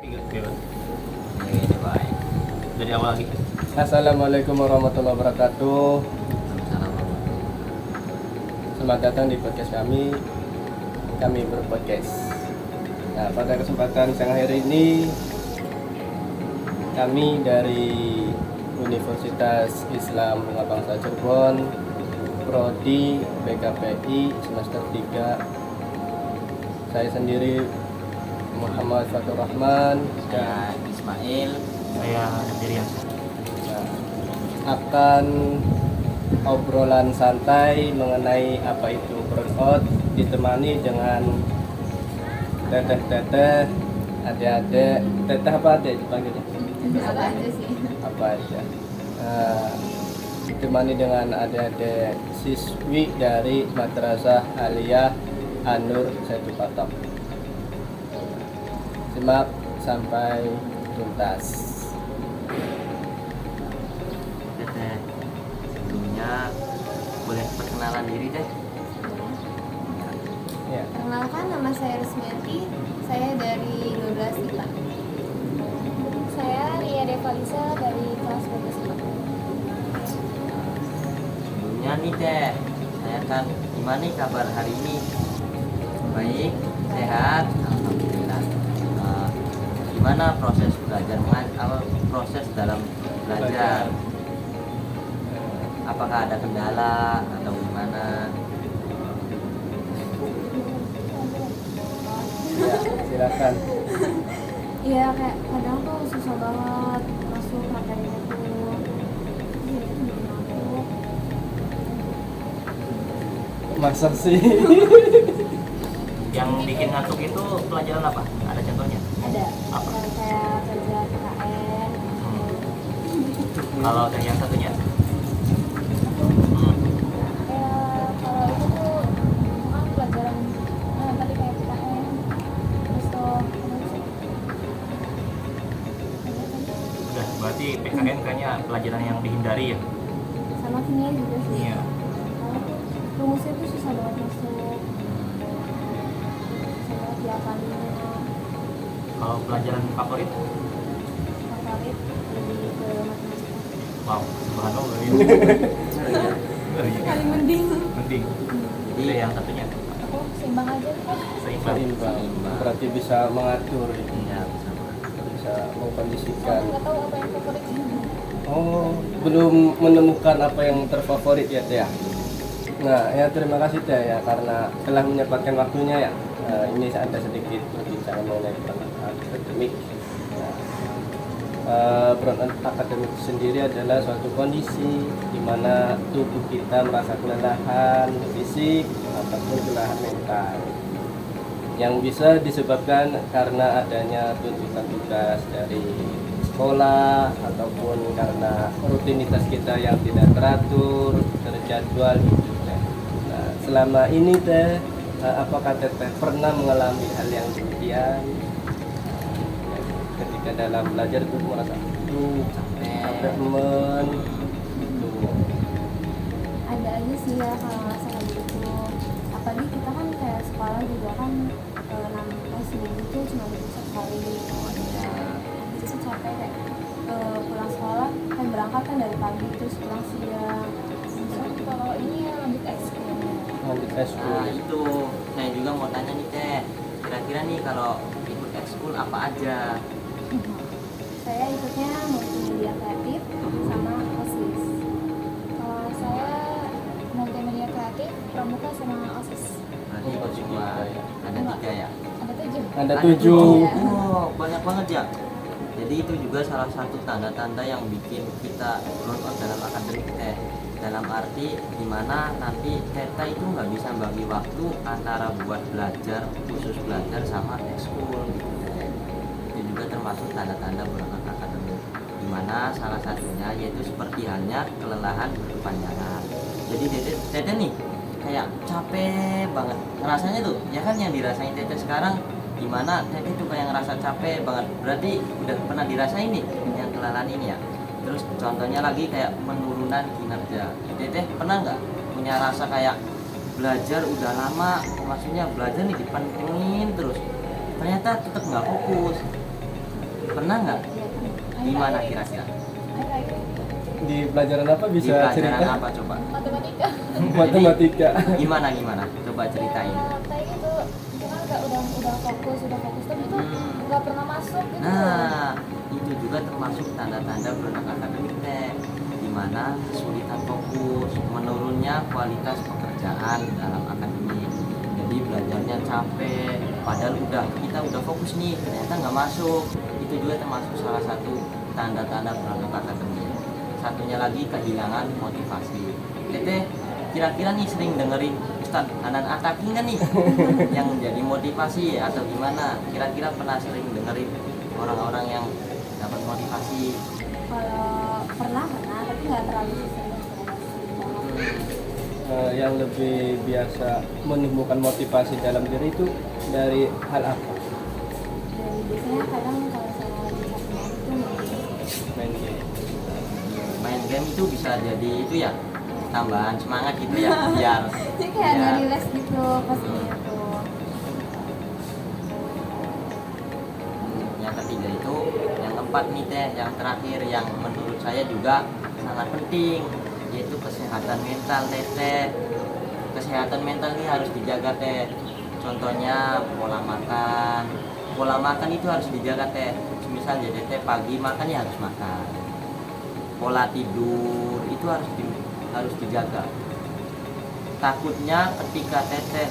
Oke, baik. Dari awal lagi. Assalamualaikum warahmatullahi wabarakatuh. Assalamualaikum. Selamat datang di podcast kami. Kami berpodcast. Nah, pada kesempatan siang hari ini kami dari Universitas Islam Bangsa Cirebon, Prodi PKPI semester 3. Saya sendiri Muhammad Fatur Rahman Saya Ismail. Saya Dirian. Nah, akan obrolan santai mengenai apa itu burnout ditemani dengan teteh-teteh, adik-adik, teteh apa adik dipanggilnya? Apa aja sih? Apa aja. Nah, ditemani dengan adik-adik siswi dari Madrasah Aliyah An-Nur Setu Patok. Simak sampai tuntas. Teteh, sebelumnya boleh perkenalan diri deh. Ya. Perkenalkan, nama saya Resmiati. Saya dari 12 IPA. Saya Ria Devalisa dari kelas 12 IPA. Sebelumnya nih teh, saya kan gimana nih kabar hari ini? Baik, sehat, alhamdulillah. Gimana proses belajar proses dalam belajar? Apakah ada kendala atau gimana? Ya, silakan. Iya, kayak kadang tuh susah banget masuk materinya tuh. Jadi itu bikin ngantuk. Masa sih? Yang bikin ngantuk itu pelajaran apa? Ada contohnya? Ada Apa? kayak kerja KKN. Kalau dari yang satunya? Kayak kalau itu tuh kan pelajaran tadi kayak KKN. Terus tuh Udah, berarti PKN kayaknya pelajaran yang dihindari ya? sama kimia juga sih. Iya. Karena tuh rumusnya tuh susah banget masuk. Susah banget diapalin. Kalau pelajaran favorit? Favorit lebih ke matematika. Wow, subhanallah ini. Paling mending. Mending. Jadi yang satunya Aku seimbang aja kok. seimbang. Seimbang. Berarti bisa mengatur, Iya, bersama. bisa Soalnya mengkondisikan. nggak tahu apa yang favorit. Oh, belum menemukan apa yang terfavorit ya, Teh. Nah, ya terima kasih Teh ya karena telah menyempatkan waktunya ya. Ini ada sedikit berbicara mengenai burnout akademik. Burnout akademik sendiri adalah suatu kondisi di mana tubuh kita merasa kelelahan fisik ataupun kelelahan mental yang bisa disebabkan karena adanya tuntutan tugas dari sekolah ataupun karena rutinitas kita yang tidak teratur, terjadwal gitu. Nah, selama ini Teh, apakah Teteh pernah mengalami hal yang demikian? Ketika dalam belajar itu merasa capek men gitu. Ada aja sih ya kalau ngerasa kayak gitu. Apalagi kita kan kayak sekolah juga kan 6 seminggu tuh cuma bisa sekali. Itu sih capek kayak pulang sekolah kan berangkat kan dari pagi terus pulang siang. Terus kalau ini ya lanjut ekskul. Lanjut ekskul. Nah itu, saya juga mau tanya nih teh, kira-kira nih kalau ikut ekskul apa aja? Saya ikutnya multimedia kreatif sama OSIS. Kalau saya multimedia kreatif, pramuka sama OSIS. Berarti ikut semua, ada 3 ya? Ada 7. Ada 7. Oh, banyak banget ya. Jadi itu juga salah satu tanda-tanda yang bikin kita burnout dalam akademik teh. Dalam arti dimana nanti kita itu nggak bisa bagi waktu antara buat belajar, khusus belajar sama ekskul gitu teh. Itu juga termasuk tanda-tanda burnout akademik. Dimana salah satunya yaitu seperti halnya kelelahan berkepanjangan. Jadi Tete nih kayak capek banget rasanya tuh ya kan yang dirasain Tete sekarang gimana Tete tuh kayak ngerasa capek banget berarti udah pernah dirasain nih yang kelelahan ini ya. Terus contohnya lagi kayak penurunan kinerja. Teteh pernah nggak punya rasa kayak belajar udah lama, maksudnya belajar nih dipantengin terus, ternyata tetap nggak fokus. Pernah nggak? Iya, pernah. Gimana kira-kira? Di pelajaran apa Di bisa pelajaran cerita? apa coba? Matematika. Matematika. Gimana? Coba ceritain. Kayak gitu, itu kan udah fokus tapi itu nggak pernah masuk gitu. Nah, itu juga termasuk tanda-tanda berontak akademik teh, di mana kesulitan fokus, menurunnya kualitas pekerjaan dalam akademik. Jadi belajarnya capek, padahal kita udah fokus nih, ternyata nggak masuk. Itu juga termasuk salah satu tanda-tanda berontak akademik. Satunya lagi kehilangan motivasi. Teteh, kira-kira nih sering dengerin Ustadz Hanan Ataki nggak nih yang jadi motivasi atau gimana? Kira-kira pernah sering dengerin orang-orang yang dapat motivasi? Kalau pernah tapi nggak terlalu sering banget. Yang lebih biasa menumbuhkan motivasi dalam diri itu dari hal apa? Dan biasanya kadang kalau saya lagi capek itu Main game. Main game itu bisa jadi itu ya, tambahan semangat gitu ya, biar jadi kayak ada biar- relax gitu pas itu. yang ketiga itu, yang keempat nih teh, yang terakhir yang menurut saya juga sangat penting, yaitu kesehatan mental teh. Kesehatan mental ini harus dijaga teh. Contohnya pola makan itu harus dijaga teh. Misal jadi teh pagi makan ya harus makan. Pola tidur itu harus dijaga. Takutnya ketika teteh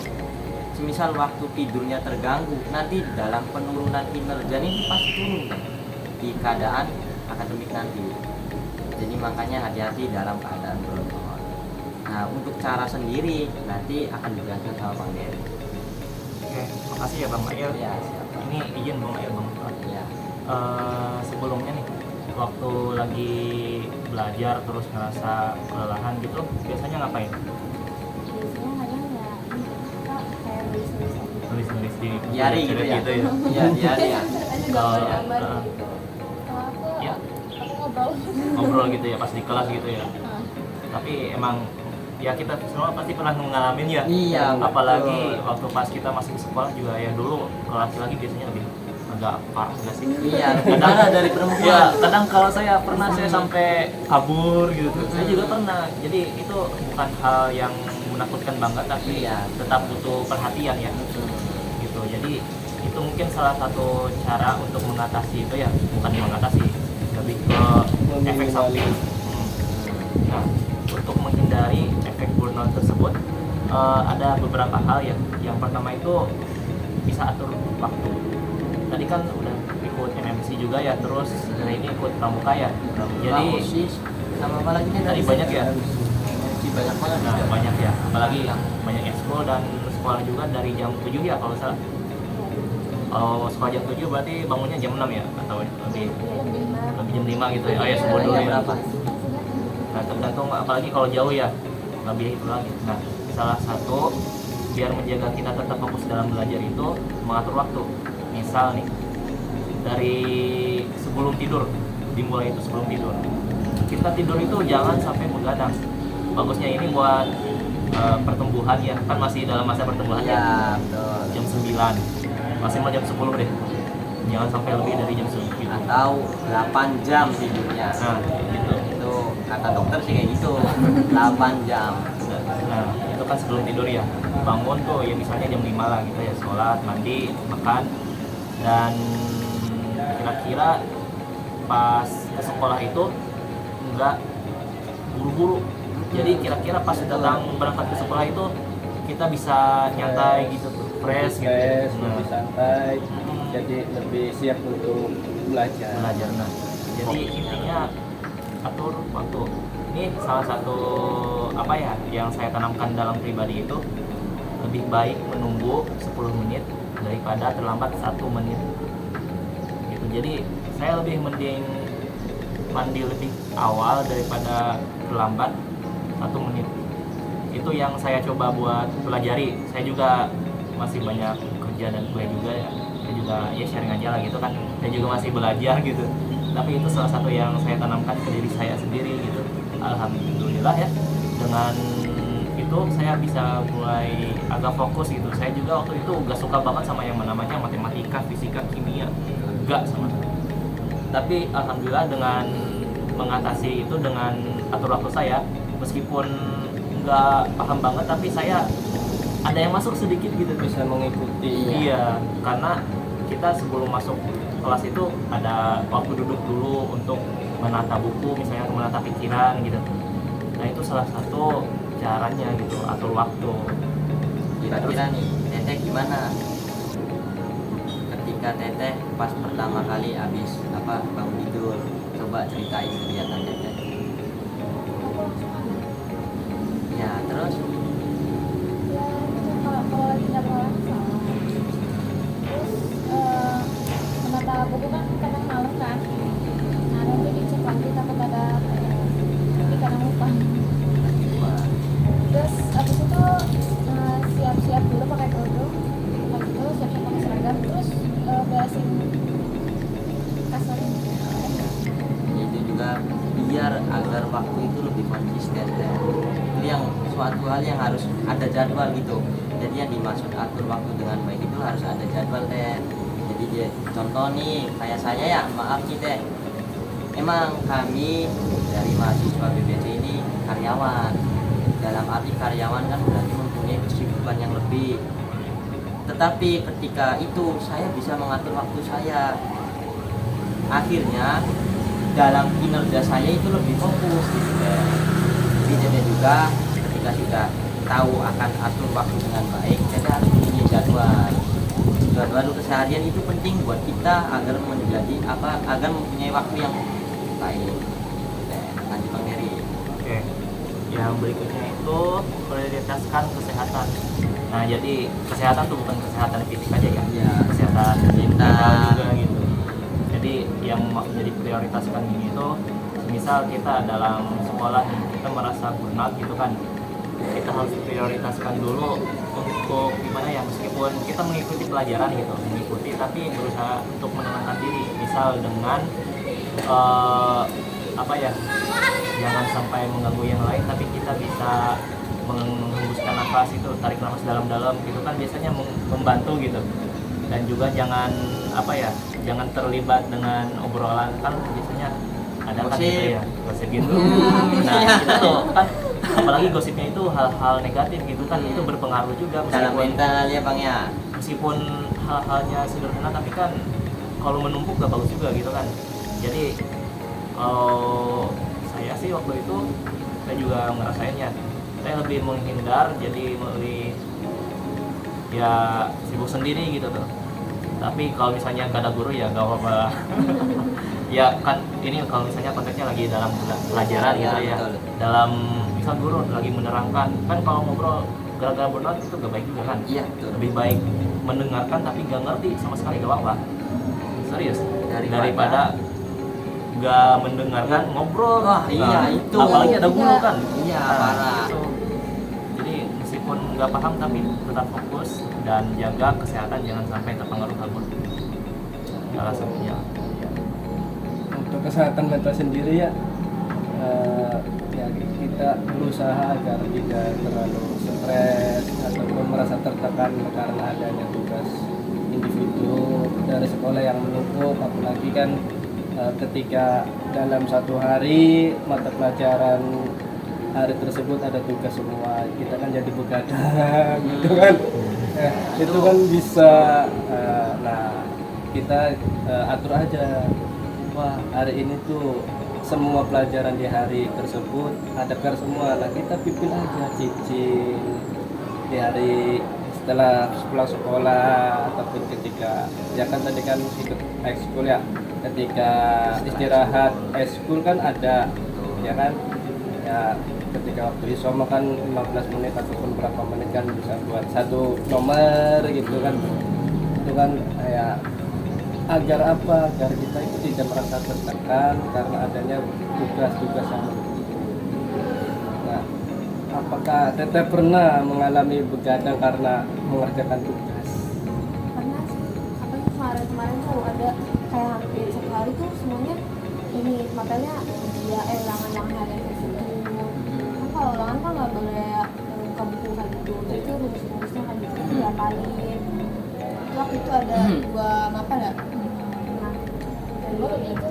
semisal waktu tidurnya terganggu, nanti dalam penurunan kinerja ini pasti turun teh, di keadaan akademik nanti. Jadi makanya hati-hati dalam keadaan berontak. Nah, untuk cara sendiri nanti akan dijelaskan sama Bang Dery. Oke, makasih ya Bang Mail. Ya, siapa? Ini izin Bang Mail Bang. Ya. Sebelumnya nih, waktu lagi belajar terus ngerasa kelelahan gitu, biasanya ngapain? Biasanya kadang ya kita kayak nulis-nulis aja. Nulis-nulis di Diari gitu ya. gitu ya. Iya, diari ya. Ada Kalau- gambar-gambar gitu. Kalau aku Ya. aku ngobrol. Ngobrol gitu ya pas di kelas gitu ya. Nah, Tapi emang ya kita semua pasti pernah ngalamin ya. Iya, Apalagi betul. waktu pas kita masih di sekolah juga ya, dulu kelas lagi biasanya lebih agak parah nggak sih? Iya, gimana dari perempuan? Ya, kadang kalau saya pernah saya sampai kabur gitu. Saya juga pernah. Jadi itu bukan hal yang menakutkan banget, tapi Iya. tetap butuh perhatian ya. Gitu. Jadi itu mungkin salah satu cara untuk mengatasi itu ya, bukan mengatasi, lebih ke efek samping. Nah, untuk menghindari efek burnout tersebut ada beberapa hal ya. Yang pertama itu bisa atur waktu. Tadi kan udah ikut MMC juga ya, terus hari ini ikut pramuka ya. Jadi OSIS sama apa lagi nih tadi banyak ya. Banyak banget. Nah, banyak ya. Apalagi banyak ekskul dan sekolah juga dari jam 7 ya kalau salah. Kalau sekolah jam 7 berarti bangunnya jam 6 ya atau lebih lebih jam 5 gitu ya. Oh ya, subuh dulu ya. Berapa? Nah, tergantung apalagi kalau jauh ya, lebih itu lagi. Nah, salah satu biar menjaga kita tetap fokus dalam belajar itu mengatur waktu. Misal nih, dari sebelum tidur, dimulai itu sebelum tidur. Kita tidur itu jangan sampai begadang. Bagusnya ini buat pertumbuhan ya, kan masih dalam masa pertumbuhan ya. Ya, betul. Jam 9, maksimal jam 10 deh. Jangan sampai lebih dari jam 10 gitu. Atau 8 jam tidurnya. Nah, gitu. Itu kata dokter sih kayak gitu. 8 jam. Nah, itu kan sebelum tidur ya. Bangun tuh ya misalnya jam 5 lah gitu ya, sholat, mandi, makan. Dan kira-kira pas ke sekolah itu enggak buru-buru. Jadi kira-kira pas datang berangkat ke sekolah itu kita bisa nyantai gitu tuh, fresh gitu. Fresh, Nah, lebih santai, jadi lebih siap untuk belajar. belajar. Nah, jadi intinya atur waktu. Ini salah satu apa ya yang saya tanamkan dalam pribadi itu, lebih baik menunggu 10 menit daripada terlambat 1 menit gitu. Jadi saya lebih mending mandi lebih awal daripada terlambat 1 menit. Itu yang saya coba buat pelajari. Saya juga masih banyak kerja dan kuliah juga ya. Saya juga ya sharing aja lah gitu kan. Saya juga masih belajar gitu. Tapi itu salah satu yang saya tanamkan ke diri saya sendiri gitu. Alhamdulillah ya. Dengan itu saya bisa mulai agak fokus gitu. Saya juga waktu itu gak suka banget sama yang namanya matematika, fisika, kimia. Gak sama. Tapi alhamdulillah dengan mengatasi itu dengan atur waktu saya, meskipun nggak paham banget tapi saya ada yang masuk sedikit gitu. Bisa mengikuti. Iya, karena kita sebelum masuk kelas itu ada waktu duduk dulu untuk menata buku, misalnya menata pikiran gitu. Nah itu salah satu caranya gitu, atur waktu. Kira-kira nih Teteh gimana ketika Teteh pas pertama kali habis bangun tidur? Coba ceritain kegiatan Teteh. Aku langsung ada. Ya terus Ya itu kalau lagi nggak mau salah. Terus menata buku kan kadang malam kan. Nah nanti dicek lagi takut ada tapi kadang lupa. Terus abis itu siap-siap dulu pakai kerudung, habis itu siap-siap pakai seragam, terus beresin kasarnya. itu juga biar agar waktu itu lebih konsisten Teh. Itu yang suatu hal yang harus ada jadwal gitu. Jadi yang dimaksud atur waktu dengan baik itu harus ada jadwal Teh. Jadi dia contoh nih kayak saya ya, maaf nih Teh, emang kami dari mahasiswa BPT ini karyawan. Dalam arti karyawan kan berarti mempunyai kesibukan yang lebih. Tetapi ketika itu saya bisa mengatur waktu saya. Akhirnya dalam kinerja saya itu lebih fokus gitu ya. Jadi juga ketika sudah tahu akan atur waktu dengan baik, kita harus mempunyai jadwal. Jadwal keseharian itu penting buat kita agar agar mempunyai waktu yang baik. Lanjut Bang Heri. Oke. Yang berikutnya itu prioritaskan kesehatan. Nah, jadi kesehatan tuh bukan kesehatan fisik aja ya. Iya. Kesehatan Mental. mental juga gitu. Jadi yang maksud jadi prioritaskan ini itu misal kita dalam sekolah kita merasa burnout gitu kan. Kita harus prioritaskan dulu untuk gimana ya, meskipun kita mengikuti pelajaran gitu, mengikuti tapi berusaha untuk menenangkan diri. Misal dengan jangan sampai mengganggu yang lain, tapi kita bisa menghembuskan nafas itu, tarik nafas dalam-dalam gitu kan biasanya membantu gitu. Dan juga jangan jangan terlibat dengan obrolan, kan biasanya ada kan Gosip. gitu ya, gosip gitu. Nah itu tuh kan, apalagi gosipnya itu hal-hal negatif gitu kan, itu berpengaruh juga Dalam meskipun mental ya Bang ya. meskipun hal-halnya sederhana, tapi kan kalau menumpuk gak bagus juga gitu kan. Jadi kalau saya sih waktu itu saya juga ngerasainnya, saya lebih menghindar, jadi lebih ya sibuk sendiri gitu tuh. Tapi kalau misalnya gak ada guru ya gak apa-apa. Ya kan ini kalau misalnya konteksnya lagi dalam pelajaran gitu ya, betul. dalam misal guru lagi menerangkan, kan kalau ngobrol gara-gara burnout itu gak baik juga kan. Iya betul. Lebih baik mendengarkan tapi gak ngerti sama sekali, gak apa-apa, serius, daripada gak mendengarkan ngobrol. Wah, iya, Nah, itu. apalagi ada guru kan. Iya, Nah, parah. itu. Jadi meskipun gak paham tapi tetap fokus dan jaga kesehatan, jangan sampai terpengaruh kabur. Salah satunya. Untuk kesehatan mental sendiri ya, ya kita berusaha agar tidak terlalu stres ataupun merasa tertekan karena adanya tugas individu dari sekolah yang menumpuk, apalagi kan ketika dalam satu hari mata pelajaran hari tersebut ada tugas semua, kita kan jadi begadang gitu kan. Itu kan bisa nah kita atur aja, wah hari ini tuh semua pelajaran di hari tersebut ada PR semua, nah kita pipin aja cicil di hari setelah pulang sekolah ataupun ketika ya kan tadi kan ikut ekskul ya, ketika istirahat ekskul kan ada ya kan ya, ketika waktu isoma kan 15 menit ataupun berapa menit kan bisa buat satu nomor gitu kan. Itu kan ya agar apa, agar kita itu tidak merasa tertekan karena adanya tugas-tugas yang menumpuk. Nah, apakah Teteh pernah mengalami begadang karena mengerjakan tugas? Pernah sih, apalagi kemarin tuh ada kayak hampir satu hari tuh semuanya ini makanya dia ulangan hari itu. Kan kalau ulangan kan nggak boleh buka buku kayak gitu, jadi rumus-rumusnya kayak gitu itu diapalin. Waktu itu ada dua mapel ya, nah dan gue itu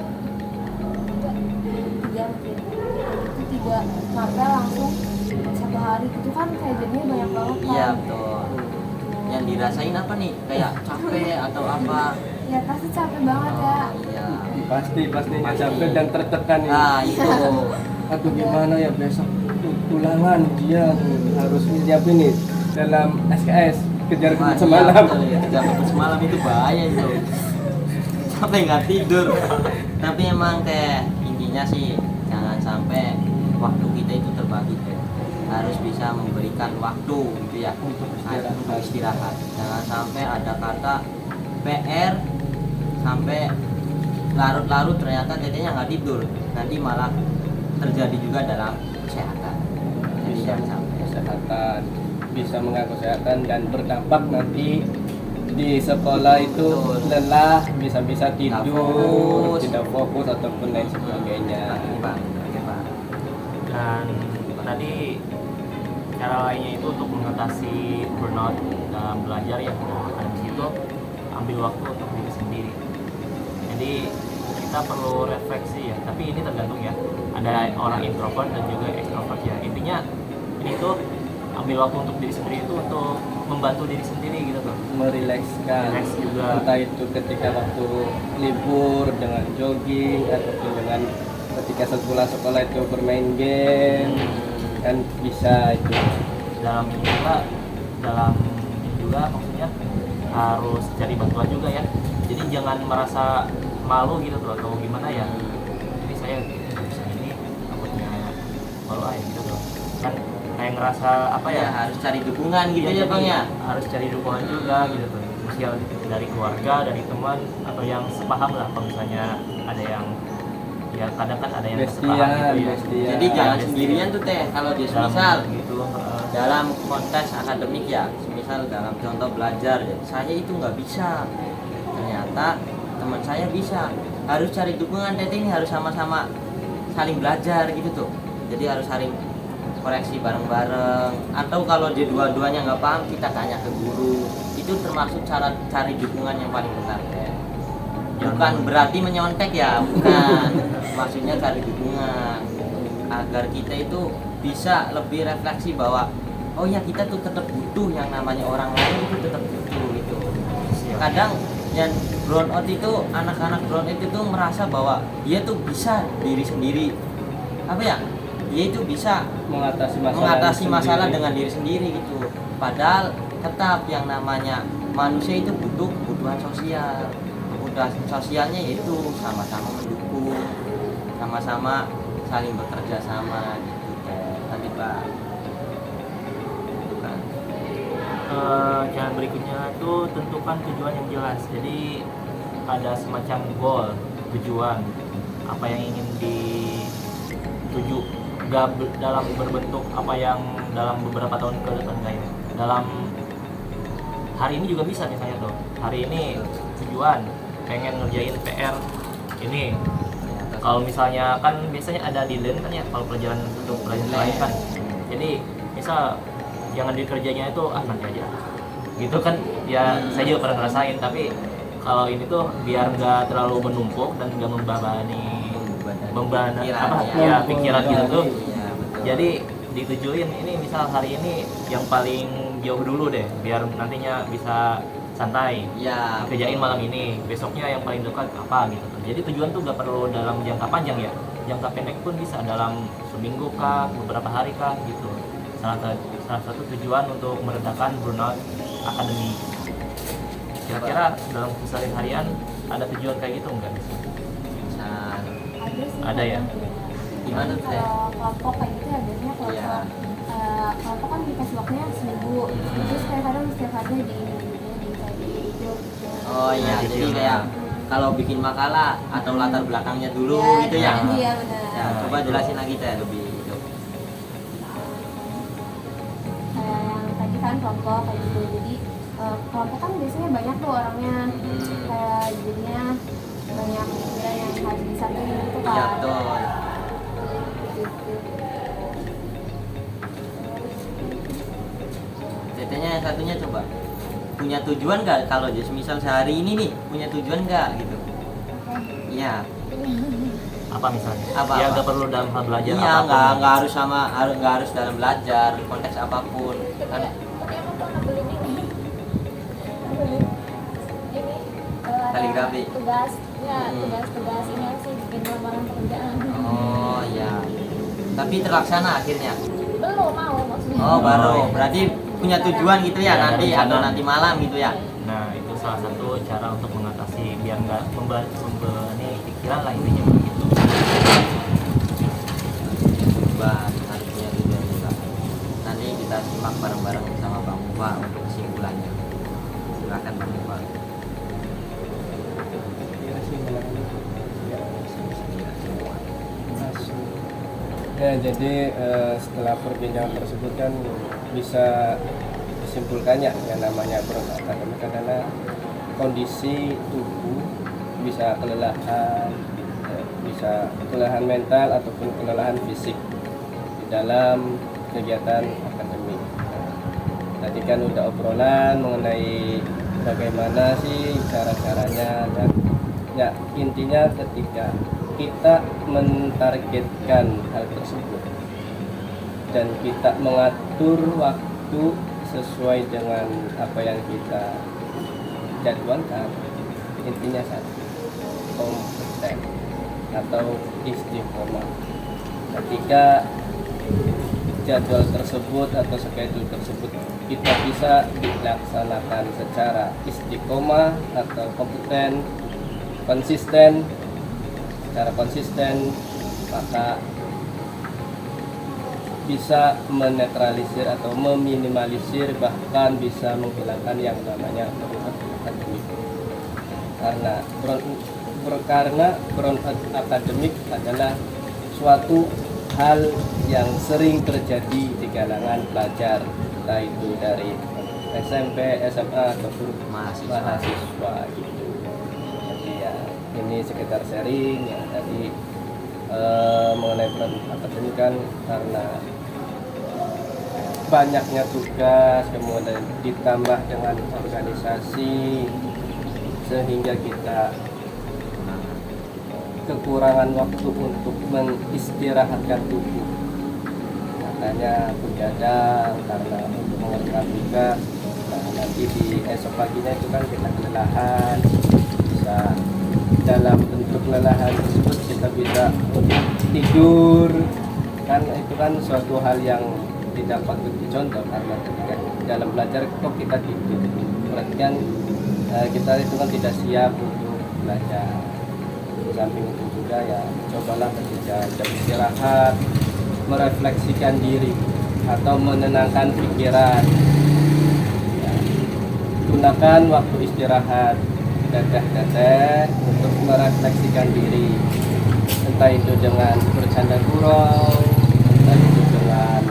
jam kayak gitu 3 sampai langsung 1 hari itu kan kayak jadinya banyak banget kan. Iya betul. Yang dirasain apa nih? Kayak capek atau apa? Ya pasti capek banget ya. Iya. Pastinya capek dan tertekan ini. Nah itu. Aduh gimana ya besok ulangan ujian harus nyiapin nih dalam SKS kejar Wah, kebut semalam. iya, betul, ya. Kejar kebut semalam itu bahaya itu. Sampai nggak tidur. Tapi emang teh intinya sih jangan sampai waktu kita itu terbagi teh. Harus bisa memberikan waktu gitu ya Untuk untuk istirahat. Jangan sampai ada kata PR sampai larut-larut ternyata tetenya nggak tidur. Nanti malah terjadi juga dalam kesehatan. Jadi Bisa jangan sampai. kesehatan, bisa mengganggu kesehatan dan berdampak nanti di sekolah itu Betul. lelah, bisa-bisa tidur, fokus. tidak fokus ataupun lain sebagainya. Oke, Pak. Oke, Pak. Dan tadi cara lainnya itu untuk mengatasi burnout dalam belajar ya, ada di situ ambil waktu untuk diri sendiri. Jadi kita perlu refleksi ya, tapi ini tergantung ya, ada orang introvert dan juga extrovert ya. Intinya ini tuh ambil waktu untuk diri sendiri itu untuk membantu diri sendiri gitu tuh. Merilekskan, Relax juga. entah itu ketika waktu libur dengan jogging ataupun dengan ketika setelah sekolah itu bermain game kan bisa itu. Dalam ini juga maksudnya harus cari bantuan juga ya, jadi jangan merasa malu gitu tuh atau gimana ya, jadi saya nggak bisa ini takutnya malu aja gitu tuh kan, kayak ngerasa apa Ya ya, harus cari dukungan gitu iya, ya, Bang jadi ya. harus cari dukungan juga gitu tuh, sosial dari keluarga, dari teman atau yang sepaham lah. Kalau misalnya ada yang ya kadang kan ada yang sepaham gitu ya, Bestian. Jadi jangan bestian. sendirian tuh teh kalau dia Dalam misal gitu dalam konteks akademik ya, misal dalam contoh belajar ya, saya itu nggak bisa, ternyata teman saya bisa. Harus cari dukungan, teteh ini harus sama-sama saling belajar gitu tuh, jadi harus saling koreksi bareng-bareng, atau kalau dia dua-duanya nggak paham kita tanya ke guru. Itu termasuk cara cari dukungan yang paling benar teh. Bukan berarti menyontek ya, bukan. Maksudnya cari dukungan agar kita itu bisa lebih refleksi bahwa oh ya kita tuh tetap butuh yang namanya orang lain, itu tetap butuh itu. Kadang yang burnout itu, anak-anak burnout itu tuh merasa bahwa dia tuh bisa diri sendiri, apa ya, dia itu bisa mengatasi masalah dengan diri sendiri gitu. Padahal tetap yang namanya manusia itu butuh kebutuhan sosial. Kebutuhan sosialnya yaitu sama-sama mendukung, sama-sama saling bekerja sama gitu. Tadi Pak. Gitu kan. Jalan berikutnya itu tentukan tujuan yang jelas. Jadi ada semacam goal, tujuan apa yang ingin dituju, gak dalam berbentuk apa yang dalam beberapa tahun ke depan kayak dalam hari ini juga bisa. Misalnya tuh hari ini tujuan pengen ngerjain PR ini. Kalau misalnya kan biasanya ada deadline kan ya kalau pelajaran untuk pelajaran lain kan, jadi misal jangan dikerjanya itu nanti aja gitu kan ya. Saya juga pernah ngerasain, tapi kalau ini tuh biar nggak terlalu menumpuk dan nggak membebani apa ya pikiran gitu tuh. Iya, betul. Jadi ditujuin ini misal hari ini yang paling jauh dulu deh biar nantinya bisa santai, ya kerjain malam ini, besoknya yang paling dekat apa gitu tuh. Jadi tujuan tuh gak perlu dalam jangka panjang ya, jangka pendek pun bisa dalam seminggu kah, beberapa hari kah gitu. Salah satu tujuan untuk meredakan burnout akademik. Kira-kira dalam keseharian ada tujuan kayak gitu enggak? bisa. Ada sih. Ada ya? Gimana tuh teh? Kalau kelompok kayak gitu ya biasanya kelompok Iya. kelompok kan dikasih waktunya seminggu, terus kayak kadang setiap hari di itu. Oh iya, Nah, jadi gitu. kayak kalau bikin makalah atau latar belakangnya dulu gitu ya. Iya benar. Ya, coba jelasin lagi teh lebih itu. Kayak yang tadi kan kelompok kayak gitu, jadi kelompok kan biasanya banyak tuh orangnya, kayak jadinya banyak pikiran yang harus disatuin gitu kan. Iya betul. Gitu. Tetenya yang satunya coba punya tujuan nggak, kalau misal sehari ini nih punya tujuan nggak gitu? Iya. Apa misalnya? Apa, Ya apa? nggak perlu dalam hal belajar Iya, apapun. nggak harus nggak harus dalam belajar konteks apapun kan. Tapi aku pernah beli ini. Beli ini ada Kaligrafi. tugas, ya Hmm. tugas ini sih bikin lamaran pekerjaan. Oh ya, tapi terlaksana akhirnya. Belum mau maksudnya. Oh baru, iya. berarti punya tujuan gitu ya, Ya, nanti rencana. atau nanti malam gitu ya. Nah itu salah satu cara untuk mengatasi biar nggak membebani pikiran lah intinya begitu. Coba harus punya tujuan juga. Nanti kita simak bareng-bareng sama Bang Mufa untuk kesimpulannya. Silakan Bang Mufa. Ya, ya jadi setelah perbincangan tersebut kan bisa disimpulkannya yang namanya burnout akademik adalah kondisi tubuh bisa kelelahan, bisa kelelahan mental ataupun kelelahan fisik di dalam kegiatan akademik. Tadi kan udah obrolan mengenai bagaimana sih cara-caranya, dan ya intinya ketika kita mentargetkan hal tersebut dan kita mengatur waktu sesuai dengan apa yang kita jadwalkan, intinya satu, kompeten atau istiqomah. Ketika jadwal tersebut atau schedule tersebut kita bisa dilaksanakan secara istiqomah atau kompeten, konsisten, secara konsisten, maka bisa menetralisir atau meminimalisir, bahkan bisa menghilangkan yang namanya burnout akademik. Karena burnout akademik adalah suatu hal yang sering terjadi di kalangan pelajar, entah itu dari SMP, SMA ataupun mahasiswa gitu. Jadi ya ini sekitar sharing ya tadi mengenai burnout akademik kan karena banyaknya tugas, kemudian ditambah dengan organisasi sehingga kita kekurangan waktu untuk mengistirahatkan tubuh. Makanya begadang karena untuk mengerjakan tugas. Nah, nanti di esok paginya itu kan kita kelelahan, bisa dalam bentuk kelelahan tersebut kita bisa untuk tidur, kan itu kan suatu hal yang tidak patut dicontoh karena ketika dalam belajar kok kita tidur, berarti kan kita itu kan tidak siap untuk belajar. Di samping itu juga ya cobalah ketika jam istirahat merefleksikan diri atau menenangkan pikiran ya, gunakan waktu istirahat teteh untuk merefleksikan diri, entah itu dengan bercanda gurau, entah itu dengan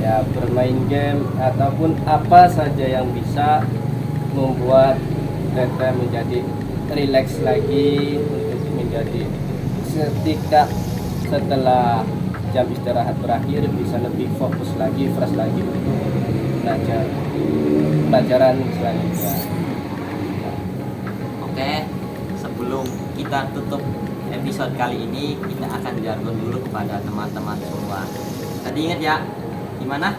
ya bermain game ataupun apa saja yang bisa membuat teteh menjadi rileks lagi, untuk menjadi ketika setelah jam istirahat berakhir bisa lebih fokus lagi, fresh lagi untuk belajar pelajaran selanjutnya. Oke, sebelum kita tutup episode kali ini, kita akan jargon dulu kepada teman-teman semua. Tadi ingat ya, gimana?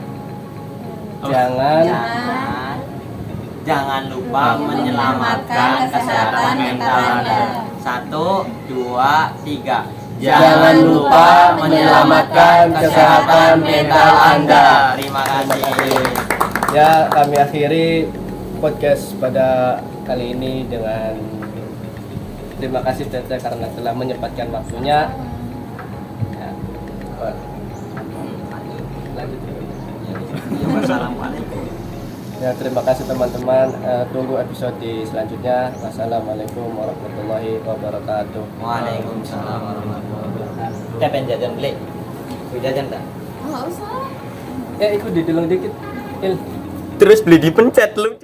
Jangan lupa menyelamatkan kesehatan mental Anda. 1, 2, 3. Jangan lupa menyelamatkan kesehatan mental Anda. Terima kasih. Ya, kami akhiri podcast pada kali ini dengan terima kasih Teteh karena telah menyempatkan waktunya. Ya. Lanjut. Wassalamualaikum. Ya, terima kasih teman-teman. Tunggu episode selanjutnya. Wassalamualaikum warahmatullahi wabarakatuh. Waalaikumsalam warahmatullahi wabarakatuh. Kita pengen jajan beli. Jajan tak? Nggak usah. Ikut dideleng dikit. Il. Terus beli dipencet lu.